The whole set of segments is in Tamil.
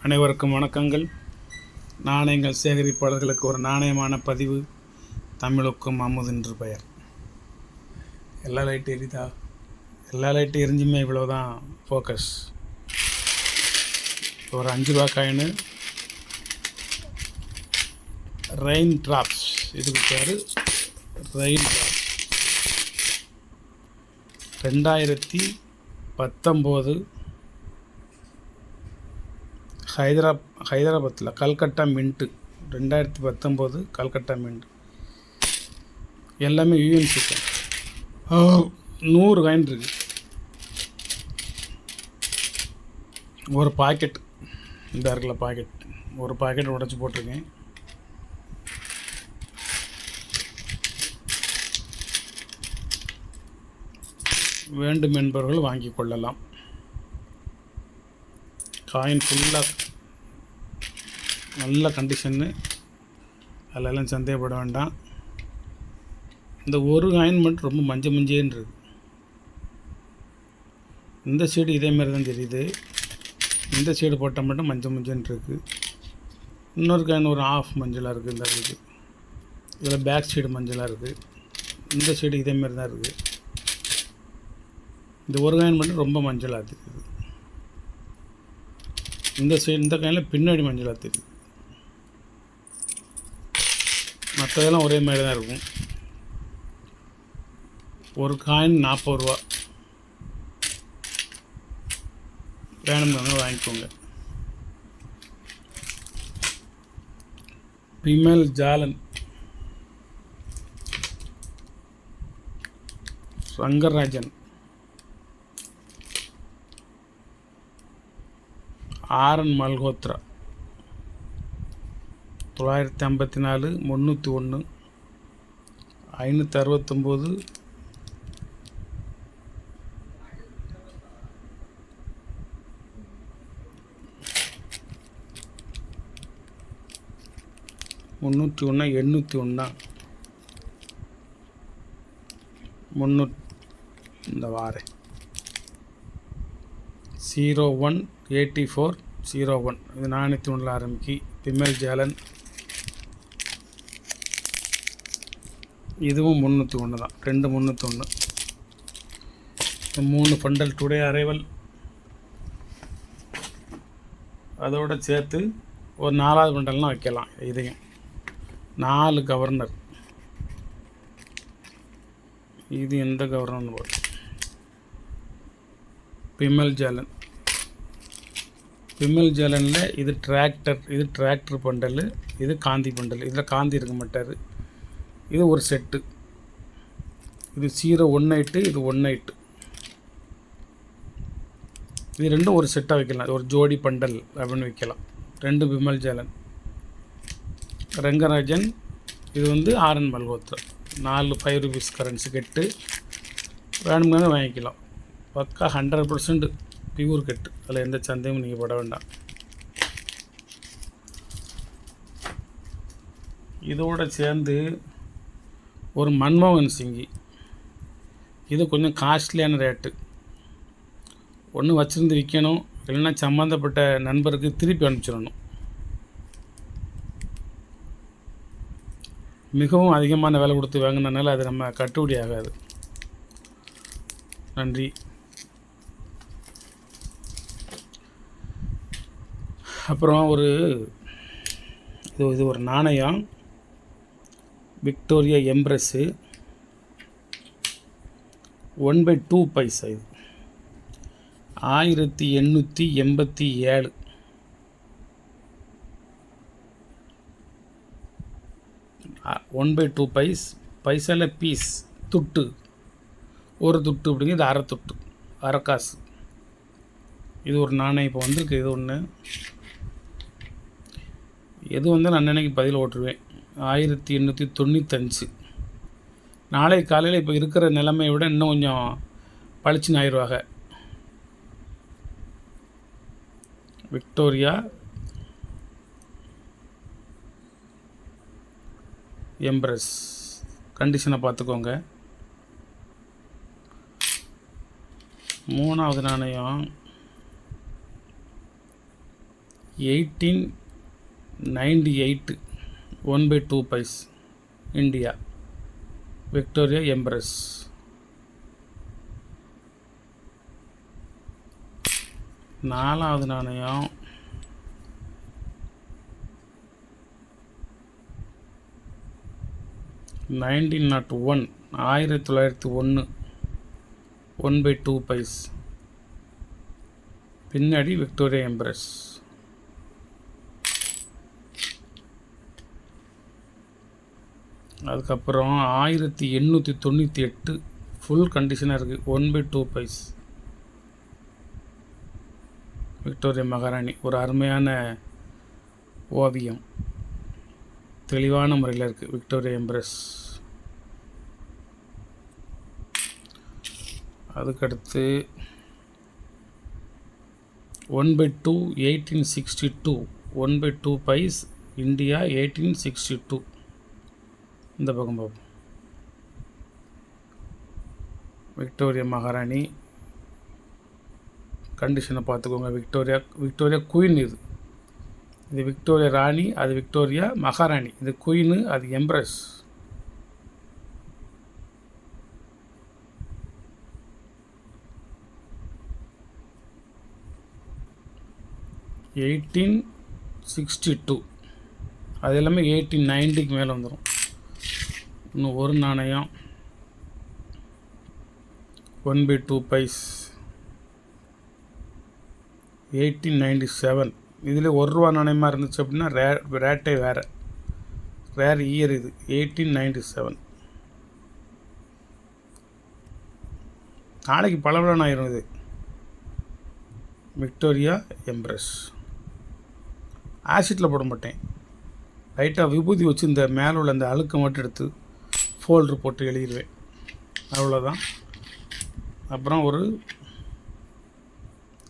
அனைவருக்கும் வணக்கங்கள். நாணயங்கள் சேகரிப்பாளர்களுக்கு ஒரு நாணயமான பதிவு. தமிழுக்கும் அமுது என்று பெயர். எல்லா லைட்டும் எரியுதா? எல்லா லைட்டும் எரிஞ்சுமே இவ்வளோதான் ஃபோக்கஸ். ஒரு 5 ரூபா காயின் ரெயின் ட்ராப்ஸ். இதுக்கு பேர் ரெயின் ட்ராப்ஸ். 2019 ஹைதராபாத்தில் கல்கட்டா மின்ட்டு. 2019 கல்கட்டா மின்ட். எல்லாமே யூஎன் சிக்கன். 100 காயின் இருக்குது. ஒரு பாக்கெட் இந்த இருக்குல்ல பாக்கெட், ஒரு பாக்கெட் உடச்சி போட்டிருக்கேன். வேண்டும் என்பவர்கள் வாங்கி கொள்ளலாம். காயின் ஃபுல்லாக நல்ல கண்டிஷன்னு, அதெல்லாம் சந்தேகப்பட வேண்டாம். இந்த ஒரு காயின் மட்டும் ரொம்ப மஞ்சேன்னு இருக்குது. இந்த சைடு இதேமாரி தான் தெரியுது. இந்த சைடு போட்டால் மட்டும் மஞ்சேன்னு இருக்குது. இன்னொரு காயின் ஒரு ஆஃப் மஞ்சளாக இருக்குது. இந்த இருக்குது இதில் பேக் சைடு மஞ்சளாக இருக்குது. இந்த சைடு இதேமாரி தான் இருக்குது. இந்த ஒரு காயின் மட்டும் ரொம்ப மஞ்சளாக தெரியுது. இந்த சைடு இந்த காயினில் பின்னாடி மஞ்சளாக தெரியுது. மற்றதெல்லாம் ஒரே மாதிரி தான் இருக்கும். ஒரு காயின் 40 ரூபா. வேணும்னு வாங்கிக்கோங்க. பிமல் ஜாலன், ரங்கராஜன், ஆரன் மல்ஹோத்ரா. 954, 301, 569, 301, 801 300 இந்த வாரேன். 018401. இது 401 ஆரம்பிக்கு. பிமல் ஜாலன். இதுவும் 301 தான். 2 301. 3 பண்டல் டுடே அரைவல். அதோடு சேர்த்து ஒரு 4வது பண்டல்னால் வைக்கலாம். இதையும் 4 கவர்னர். இது எந்த கவர்னர்னு போட்டு பிமல் ஜாலன். பிமல் ஜாலனில் இது டிராக்டர் பண்டல். இது காந்தி பண்டல். இதில் காந்தி இருக்க மாட்டார். இது ஒரு செட்டு. இது 018, இது 18. இது ரெண்டும் ஒரு செட்டாக வைக்கலாம். ஒரு ஜோடி பண்டல் அப்படின்னு வைக்கலாம். 2 பிமல் ஜாலன். ரங்கராஜன். இது வந்து ஆரன் மல்ஹோத்ரா. 4 5 ரூபீஸ் கரன்சி கெட்டு. வேணும்னாங்க வாங்கிக்கலாம். பக்கா 100% பியூர் கெட்டு. அதில் எந்த சந்தேகமும் நீங்கள் பட வேண்டாம். இதோடு சேர்ந்து ஒரு மன்மோகன் சிங்கி. இது கொஞ்சம் காஸ்ட்லியான ரேட்டு. ஒன்று வச்சுருந்து விற்கணும், இல்லைன்னா சம்மந்தப்பட்ட நண்பருக்கு திருப்பி அனுப்பிச்சிடணும். மிகவும் அதிகமான விலை கொடுத்து வாங்கினதுனால அது நம்ம கட்டுப்படி ஆகாது. நன்றி. அப்புறம் இது ஒரு நாணயம். விக்டோரியா எம்ப்ரஸ்ஸு. 1/2 பைசா. இது 1887. ஒன் பை 2 பைசாவில் பீஸ், துட்டு. ஒரு துட்டு அப்படிங்க. இது அரை துட்டு, அரை காசு. இது ஒரு நாணயம் இப்போ வந்திருக்கு. இது ஒன்று. எது வந்து நான் அன்னைக்கு பதில் ஓட்டுருவேன். 1895. நாளை காலையில் இப்போ இருக்கிற நிலைமையை விட இன்னும் கொஞ்சம் பளிச்சுன்னு ஆயிடுவாங்க. Victoria embrace. கண்டிஷனை பார்த்துக்கோங்க. 3வது நாணயம் 1898 1/2 பைஸ் இந்தியா விக்டோரியா எம்பரஸ். நாலாவது நாணயம் 1901 1901 1/2 பைஸ் பின்னாடி விக்டோரியா எம்பரஸ். அதுக்கப்புறம் 1898 ஃபுல் கண்டிஷனாக இருக்குது 1/2 பைஸ் விக்டோரியா மகாராணி. ஒரு அருமையான ஓவியம், தெளிவான முறையில் இருக்குது விக்டோரியா எம்பரஸ். அதுக்கடுத்து 1/2 1862 1/2 பைஸ் இந்தியா 1862. இந்த பக்கம் பார்ப்போம். விக்டோரியா மகாராணி கண்டிஷனை பார்த்துக்கோங்க. Victoria queen. இது விக்டோரியா ராணி, அது விக்டோரியா மகாராணி. இது குயின், அது எம்பரஸ். (1862) அது எல்லாமே 1890க்கு மேலே வந்துடும். இன்னும் ஒரு நாணயம் 1/2 பைஸ் 1897. இதில் ₹1 நாணயமாக இருந்துச்சு அப்படின்னா ரேட்டே வேறு, ரேர் இயர் இது 1897. நாளைக்கு பலபலன் ஆயிரும் இது. விக்டோரியா எம்பரஸ் ஆசிட்டில் போட மாட்டேன், லைட்டாக விபூதி வச்சு இந்த மேலே உள்ள அந்த அழுக்கை மட்டும் எடுத்து ஃபோல்டர் போட்டு எழுதிடுவேன், அவ்வளோதான். அப்புறம் ஒரு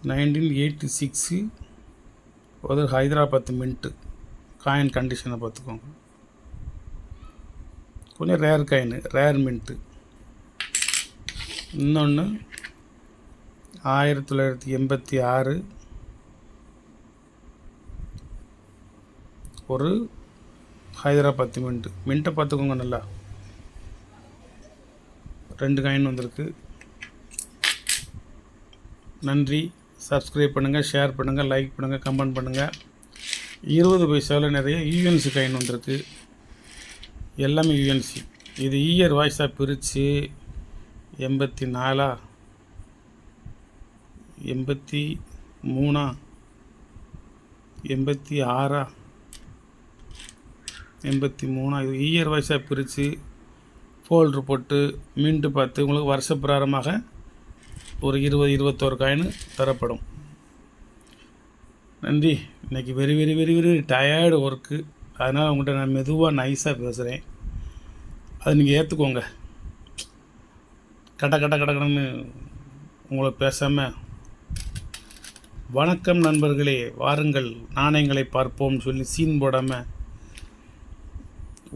1986 ஒரு ஹைதராபாத் மின்ட்டு காயின் கண்டிஷனை பார்த்துக்கோங்க. கொஞ்சம் ரேர் காயின், ரேர் மின்ட்டு. இன்னொன்று 1986 ஒரு ஹைதராபாத் மின்ட்டை பார்த்துக்கோங்க. நல்லா 2 காயின் வந்திருக்கு. நன்றி. சப்ஸ்கிரைப் பண்ணுங்கள், ஷேர் பண்ணுங்கள், லைக் பண்ணுங்கள், கமெண்ட் பண்ணுங்கள். 20 பைசாவில் நிறைய யூஎன்சி காயின் வந்திருக்கு, எல்லாமே யூஎன்சி. இது இயர் வாய்ஸாக பிரித்து 84 83 86 83 இது இயர் வாய்ஸாக பிரித்து ஃபோல்ட்ரு போட்டு மீண்டு பார்த்து உங்களுக்கு வருஷ பிராரமாக ஒரு 20-21 காயின் தரப்படும். நன்றி. இன்றைக்கி very very very very tired work, அதனால் உங்கள்கிட்ட நான் மெதுவாக நைஸாக பேசுகிறேன், அதை நீங்கள் ஏற்றுக்கோங்க. கடன்னு உங்களை பேசாமல் வணக்கம் நண்பர்களே, வாருங்கள் நாணயங்களை பார்ப்போம்னு சொல்லி சீன் போடாமல்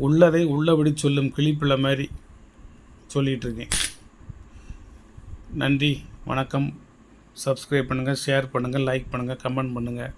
உள்ளதை உள்ளபடி சொல்லும் கிளிப்பிள்ள மாதிரி சொல்லிகிட்ருக்கேன். நன்றி, வணக்கம். சப்ஸ்கிரைப் பண்ணுங்கள், ஷேர் பண்ணுங்கள், லைக் பண்ணுங்கள், கமெண்ட் பண்ணுங்கள்.